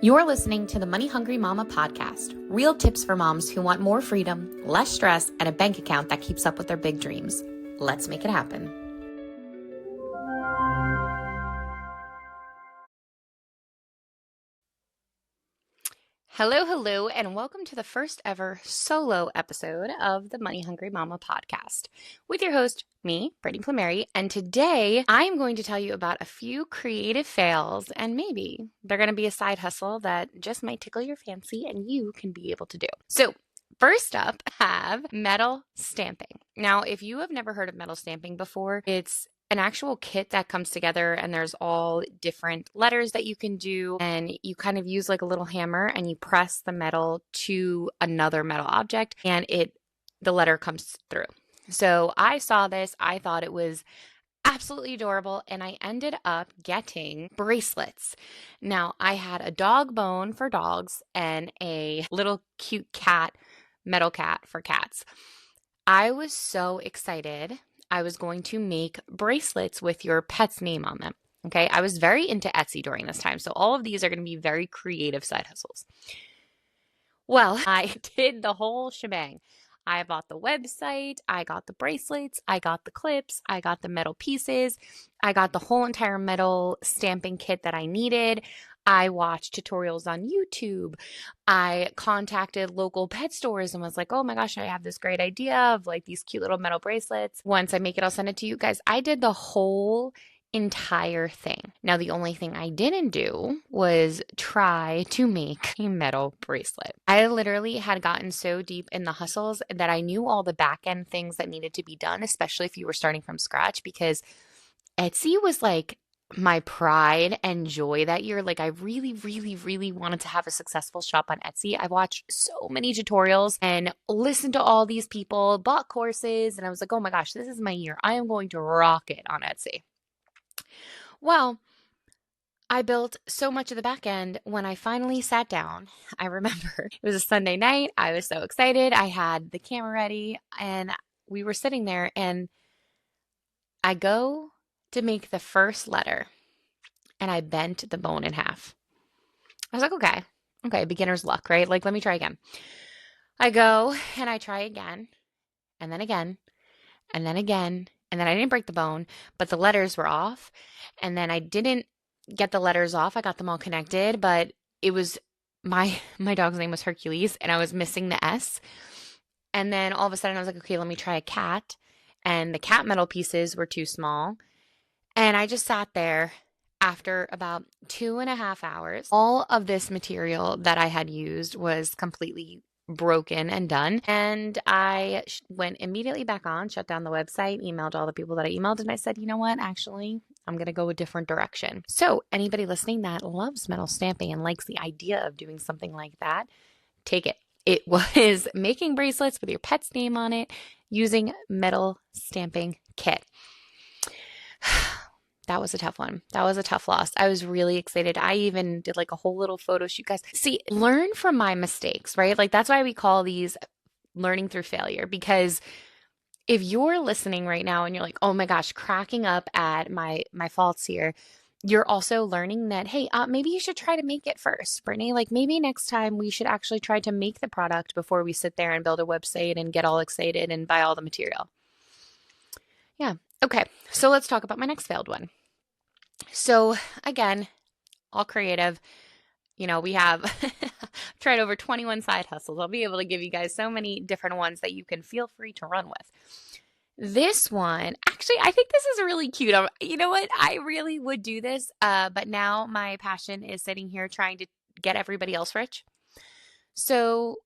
You're listening to the Money Hungry Mama podcast. Real tips for moms who want more freedom, less stress, and a bank account that keeps up with their big dreams. Let's make it happen. Hello, and welcome to the first ever solo episode of the Money Hungry Mama podcast with your host, me, Brittany Plumeri. And today I'm going to tell you about a few creative fails, and maybe they're going to be a side hustle that just might tickle your fancy and you can be able to do. So first up, have metal stamping. Now, if you have never heard of metal stamping before, it's an actual kit that comes together and there's all different letters that you can do, and you kind of use like a little hammer and you press the metal to another metal object and the letter comes through. So I saw this, I thought it was absolutely adorable, and I ended up getting bracelets. Now, I had a dog bone for dogs and a little cute metal cat for cats. I was so excited. I was going to make bracelets with your pet's name on them. Okay. I was very into Etsy during this time. So all of these are going to be very creative side hustles. Well, I did the whole shebang. I bought the website, I got the bracelets, I got the clips, I got the metal pieces, I got the whole entire metal stamping kit that I needed. I watched tutorials on YouTube. I contacted local pet stores and was like, oh my gosh, I have this great idea of like these cute little metal bracelets. Once I make it, I'll send it to you guys. I did the whole entire thing. Now, the only thing I didn't do was try to make a metal bracelet. I literally had gotten so deep in the hustles that I knew all the back end things that needed to be done, especially if you were starting from scratch, because Etsy was like my pride and joy that year. Like I really wanted to have a successful shop on Etsy. I watched so many tutorials and listened to all these people, bought courses, and I was like, oh my gosh, this is my year. I am going to rock it on Etsy. Well, I built so much of the back end when I finally sat down. I remember it was a Sunday night. I was so excited. I had the camera ready and we were sitting there and I go to make the first letter and I bent the bone in half. I was like, okay, beginner's luck, right? Like, let me try again. I go and I try again and then again and then again. And then I didn't break the bone, but the letters were off. And then I didn't get the letters off. I got them all connected, but it was my dog's name was Hercules and I was missing the S. And then all of a sudden I was like, okay, let me try a cat. And the cat metal pieces were too small. And I just sat there after about 2.5 hours. All of this material that I had used was completely broken and done. And I went immediately back on, shut down the website, emailed all the people that I emailed, and I said, you know what, actually, I'm going to go a different direction. So anybody listening that loves metal stamping and likes the idea of doing something like that, take it. It was making bracelets with your pet's name on it using metal stamping kit. That was a tough one. That was a tough loss. I was really excited. I even did like a whole little photo shoot. Guys, see, learn from my mistakes, right? Like that's why we call these learning through failure, because if you're listening right now and you're like, oh my gosh, cracking up at my faults here, you're also learning that, hey, maybe you should try to make it first, Brittany. Like maybe next time we should actually try to make the product before we sit there and build a website and get all excited and buy all the material. Yeah. Okay. So let's talk about my next failed one. So again, all creative. You know, we have tried over 21 side hustles. I'll be able to give you guys so many different ones that you can feel free to run with. This one, actually, I think this is really cute. You know what? I really would do this, but now my passion is sitting here trying to get everybody else rich. So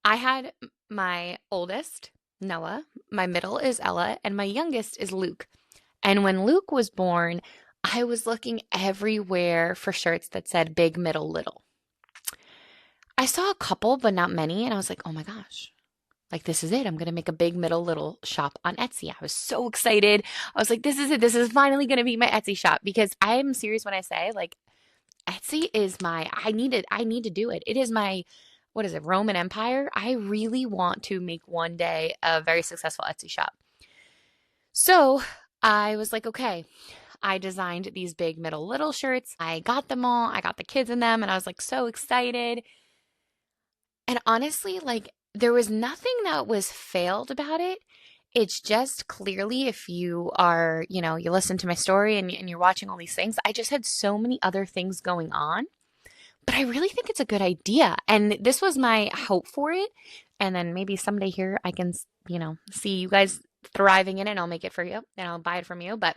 I had my oldest, Noah, my middle is Ella, and my youngest is Luke. And when Luke was born, I was looking everywhere for shirts that said big, middle, little. I saw a couple, but not many. And I was like, oh my gosh, like this is it. I'm going to make a big, middle, little shop on Etsy. I was so excited. I was like, this is it. This is finally going to be my Etsy shop, because I'm serious when I say like Etsy is I need to do it. It is my, what is it, Roman Empire. I really want to make one day a very successful Etsy shop. So I was like, okay, I designed these big middle little shirts. I got them all. I got the kids in them and I was like so excited. And honestly, like there was nothing that was failed about it. It's just clearly if you are, you listen to my story and you're watching all these things, I just had so many other things going on. But I really think it's a good idea. And this was my hope for it. And then maybe someday here I can, see you guys thriving in it and I'll make it for you and I'll buy it from you. But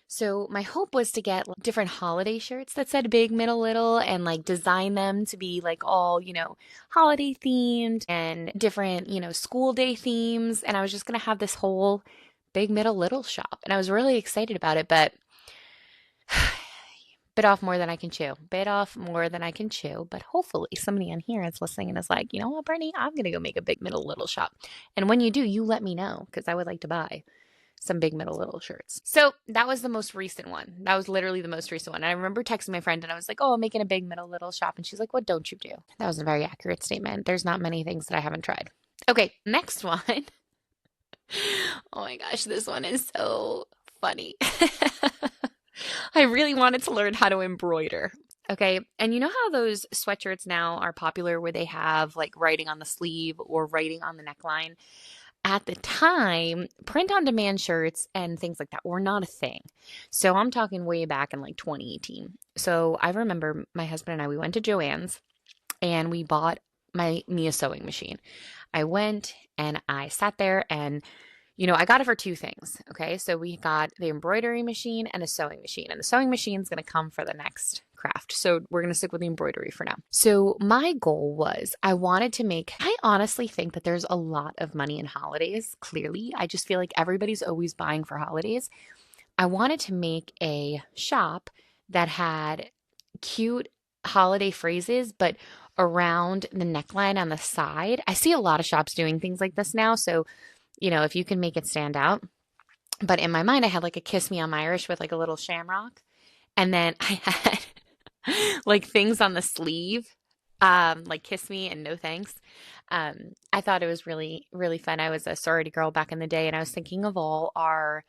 so my hope was to get different holiday shirts that said big, middle, little and like design them to be like all, holiday themed and different, school day themes. And I was just going to have this whole big, middle, little shop. And I was really excited about it, but bit off more than I can chew. Bit off more than I can chew. But hopefully somebody on here is listening and is like, you know what, Brittany, I'm going to go make a big, middle, little shop. And when you do, you let me know because I would like to buy some big, middle, little shirts. So that was the most recent one. That was literally the most recent one. And I remember texting my friend and I was like, oh, I'm making a big, middle, little shop. And she's like, what don't you do? That was a very accurate statement. There's not many things that I haven't tried. Okay, next one. Oh my gosh, this one is so funny. I really wanted to learn how to embroider. Okay. And you know how those sweatshirts now are popular where they have like writing on the sleeve or writing on the neckline? At the time, print on demand shirts and things like that were not a thing. So I'm talking way back in like 2018. So I remember my husband and I, we went to Joann's and we bought me a sewing machine. I went and I sat there and I got it for two things. Okay. So we got the embroidery machine and a sewing machine. And the sewing machine is going to come for the next craft. So we're going to stick with the embroidery for now. So my goal was I honestly think that there's a lot of money in holidays. Clearly, I just feel like everybody's always buying for holidays. I wanted to make a shop that had cute holiday phrases, but around the neckline on the side. I see a lot of shops doing things like this now. So if you can make it stand out. But in my mind, I had like a kiss me, I'm Irish with like a little shamrock. And then I had like things on the sleeve, like kiss me and no thanks. I thought it was really, really fun. I was a sorority girl back in the day and I was thinking of all our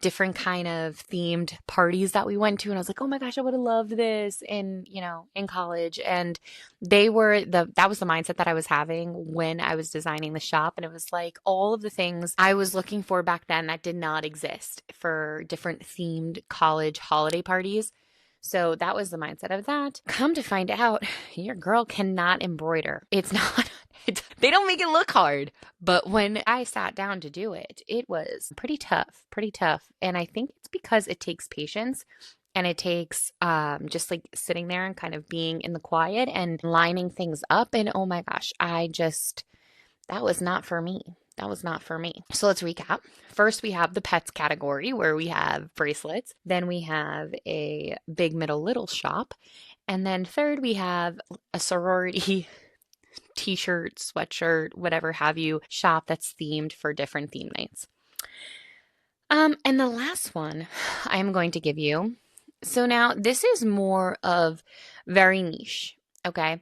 different kind of themed parties that we went to. And I was like, oh my gosh, I would have loved this in college. And that was the mindset that I was having when I was designing the shop. And it was like all of the things I was looking for back then that did not exist for different themed college holiday parties. So that was the mindset of that. Come to find out, your girl cannot embroider. It's not, they don't make it look hard. But when I sat down to do it, it was pretty tough. And I think it's because it takes patience and it takes just like sitting there and kind of being in the quiet and lining things up. And oh my gosh, that was not for me. So let's recap. First, we have the pets category where we have bracelets. Then we have a big, middle, little shop. And then third, we have a sorority t-shirt, sweatshirt, whatever have you, shop that's themed for different theme nights. And the last one I'm going to give you. So now this is more of very niche. Okay.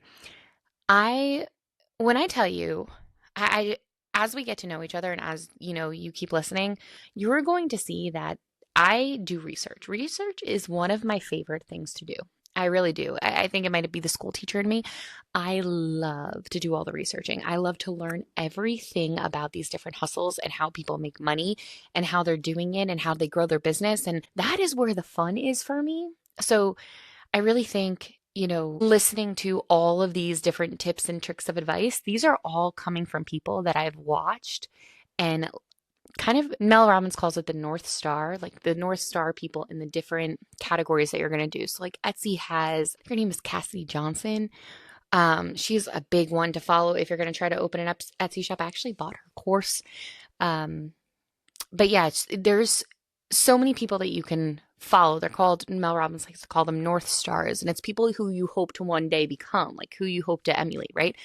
When I tell you, as we get to know each other and as you keep listening, you're going to see that I do research. Research is one of my favorite things to do. I really do. I think it might be the school teacher in me. I love to do all the researching. I love to learn everything about these different hustles and how people make money and how they're doing it and how they grow their business. And that is where the fun is for me. So I really think listening to all of these different tips and tricks of advice, these are all coming from people that I've watched and kind of Mel Robbins calls it the North Star, like the North Star people in the different categories that you're going to do. So like Etsy her name is Cassidy Johnson. She's a big one to follow if you're going to try to open an Etsy shop. I actually bought her course. But yeah, there's so many people that you can follow. They're called, Mel Robbins likes to call them North Stars. And it's people who you hope to one day become, like who you hope to emulate, right?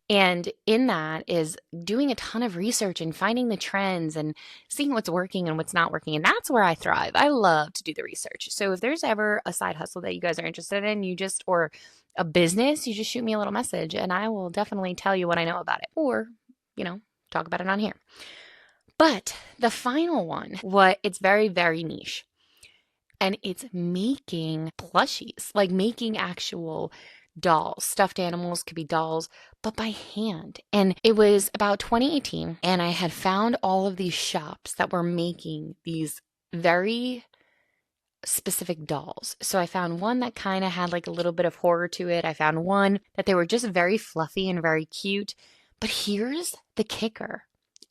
And in that is doing a ton of research and finding the trends and seeing what's working and what's not working. And that's where I thrive. I love to do the research. So if there's ever a side hustle that you guys are interested in, or a business, you just shoot me a little message and I will definitely tell you what I know about it or, talk about it on here. But the final one, it's very, very niche. and it's making plushies, like making actual dolls. Stuffed animals could be dolls, but by hand. And it was about 2018, and I had found all of these shops that were making these very specific dolls. So I found one that kind of had like a little bit of horror to it. I found one that they were just very fluffy and very cute. But here's the kicker.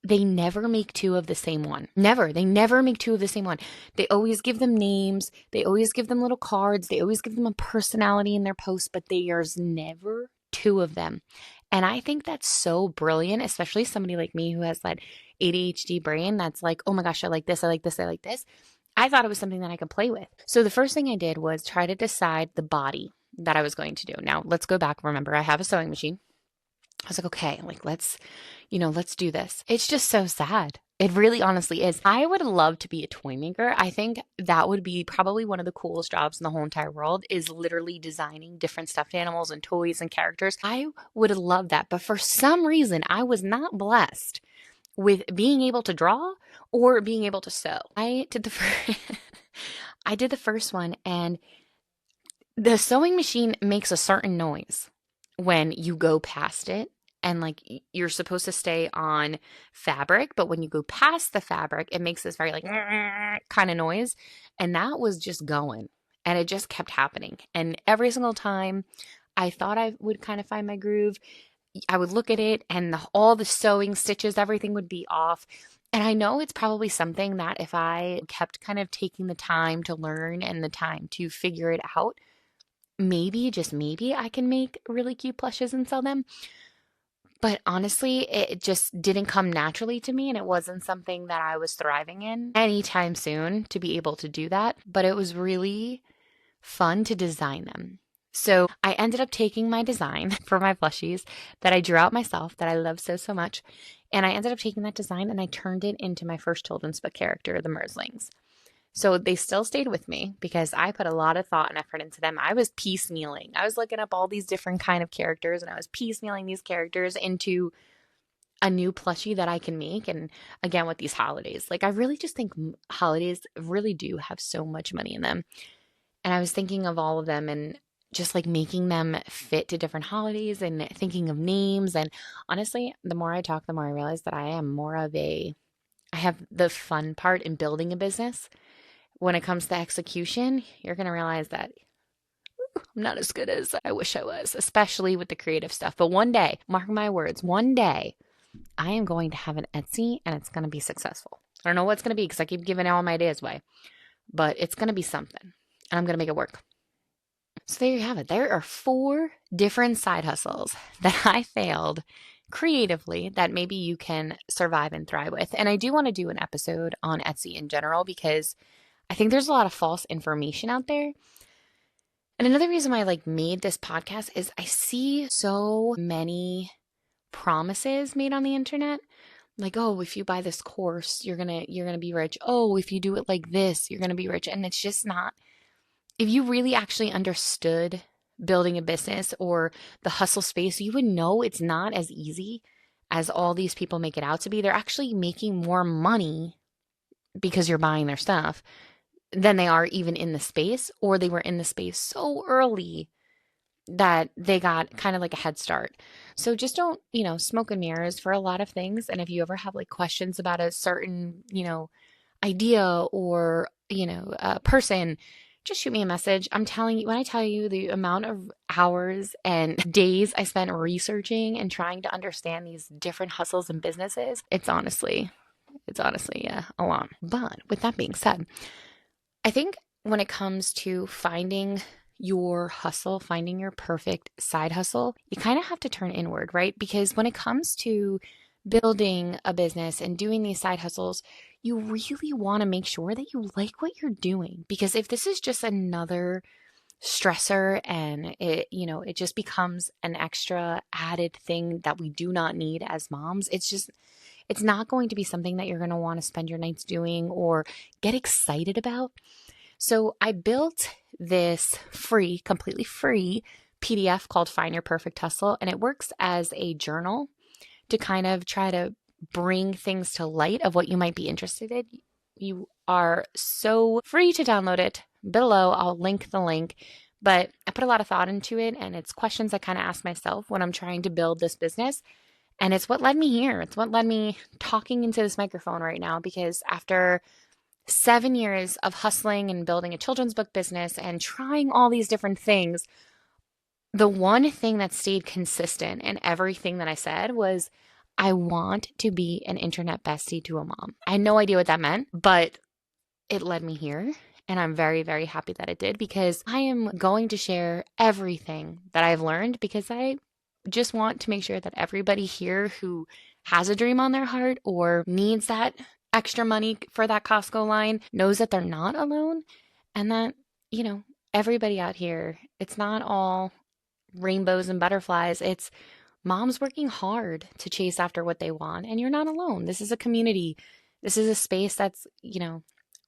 They never make two of the same one. Never. They never make two of the same one. They always give them names. They always give them little cards. They always give them a personality in their post, but there's never two of them. And I think that's so brilliant, especially somebody like me who has that ADHD brain that's like, oh my gosh, I like this, I like this, I like this. I thought it was something that I could play with. So the first thing I did was try to decide the body that I was going to do. Now, let's go back. Remember, I have a sewing machine. I was like, okay, like let's do this. It's just so sad. It really honestly is. I would love to be a toy maker. I think that would be probably one of the coolest jobs in the whole entire world, is literally designing different stuffed animals and toys and characters. I would love that. But for some reason, I was not blessed with being able to draw or being able to sew. I did the first one, and the sewing machine makes a certain noise when you go past it. And like you're supposed to stay on fabric, but when you go past the fabric, it makes this very like kind of noise. And that was just going, and it just kept happening. And every single time I thought I would kind of find my groove, I would look at it, and all the sewing stitches, everything would be off. And I know it's probably something that if I kept kind of taking the time to learn and the time to figure it out, maybe, just maybe, I can make really cute plushes and sell them. But honestly, it just didn't come naturally to me, and it wasn't something that I was thriving in anytime soon to be able to do that. But it was really fun to design them. So I ended up taking my design for my plushies that I drew out myself, that I love so, so much. And I ended up taking that design and I turned it into my first children's book character, the Merslings. So they still stayed with me because I put a lot of thought and effort into them. I was piecemealing. I was looking up all these different kind of characters, and I was piecemealing these characters into a new plushie that I can make. And again, with these holidays, like I really just think holidays really do have so much money in them. And I was thinking of all of them and just like making them fit to different holidays and thinking of names. And honestly, the more I talk, the more I realize that I have the fun part in building a business. When it comes to execution, you're going to realize that I'm not as good as I wish I was, especially with the creative stuff. But one day, mark my words, one day I am going to have an Etsy and it's going to be successful. I don't know what it's going to be because I keep giving all my ideas away, but it's going to be something and I'm going to make it work. So there you have it. There are 4 different side hustles that I failed creatively that maybe you can survive and thrive with. And I do want to do an episode on Etsy in general because I think there's a lot of false information out there. And another reason why I made this podcast is I see so many promises made on the internet. Like, oh, if you buy this course, you're going to be rich. Oh, if you do it like this, you're going to be rich. And it's just not. If you really actually understood building a business or the hustle space, you would know it's not as easy as all these people make it out to be. They're actually making more money because you're buying their stuff than they are even in the space, or they were in the space so early that they got kind of like a head start. So just don't, smoke and mirrors for a lot of things. And if you ever have questions about a certain, idea or, a person, just shoot me a message. I'm telling you, when I tell you the amount of hours and days I spent researching and trying to understand these different hustles and businesses, it's honestly, yeah, a lot. But with that being said, I think when it comes to finding your hustle, finding your perfect side hustle, you kind of have to turn inward, right? Because when it comes to building a business and doing these side hustles, you really want to make sure that you like what you're doing. Because if this is just another stressor and it just becomes an extra added thing that we do not need as moms, it's not going to be something that you're going to want to spend your nights doing or get excited about. So I built this completely free PDF called Find Your Perfect Hustle, and it works as a journal to kind of try to bring things to light of what you might be interested in. You are so free to download it below. I'll link the link. But I put a lot of thought into it, and it's questions I kind of ask myself when I'm trying to build this business. And it's what led me here. It's what led me talking into this microphone right now, because after 7 years of hustling and building a children's book business and trying all these different things, the one thing that stayed consistent in everything that I said was, I want to be an internet bestie to a mom. I had no idea what that meant, but it led me here. And I'm very, very happy that it did, because I am going to share everything that I've learned, because I just want to make sure that everybody here who has a dream on their heart or needs that extra money for that Costco line knows that they're not alone, and that, everybody out here, it's not all rainbows and butterflies. It's moms working hard to chase after what they want, and you're not alone. This is a community. This is a space that's,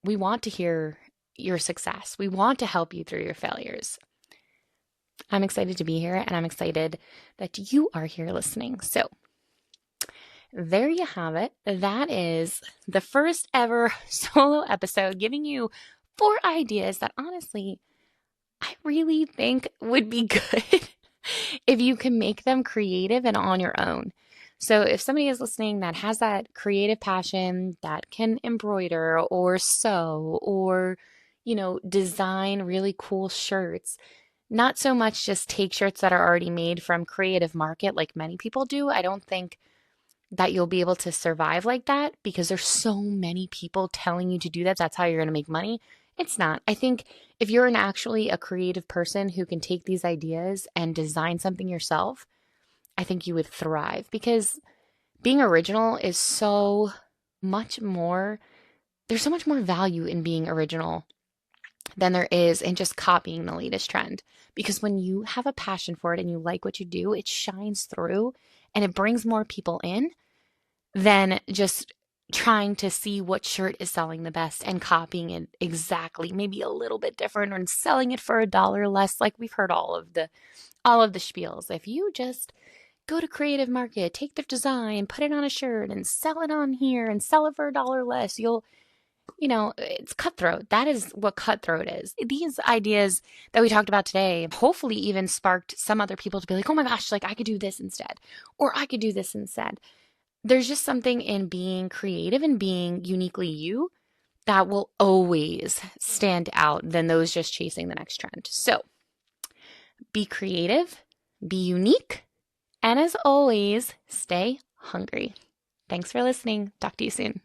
we want to hear your success. We want to help you through your failures. I'm excited to be here, and I'm excited that you are here listening. So there you have it. That is the first ever solo episode, giving you 4 ideas that honestly I really think would be good if you can make them creative and on your own. So if somebody is listening that has that creative passion, that can embroider or sew or, design really cool shirts, not so much just take shirts that are already made from Creative Market like many people do. I don't think that you'll be able to survive like that, because there's so many people telling you to do that. That's how you're going to make money. It's not. I think if you're actually a creative person who can take these ideas and design something yourself, I think you would thrive, because being original is so much more, there's so much more value in being original than there is in just copying the latest trend. Because when you have a passion for it and you like what you do, it shines through and it brings more people in than just trying to see what shirt is selling the best and copying it exactly, maybe a little bit different, or selling it for $1 less. Like we've heard all of the spiels. If you just go to Creative Market, take their design, put it on a shirt and sell it on here and sell it for $1 less, it's cutthroat. That is what cutthroat is. These ideas that we talked about today hopefully even sparked some other people to be like, oh my gosh, like I could do this instead, or I could do this instead. There's just something in being creative and being uniquely you that will always stand out than those just chasing the next trend. So be creative, be unique, and as always, stay hungry. Thanks for listening. Talk to you soon.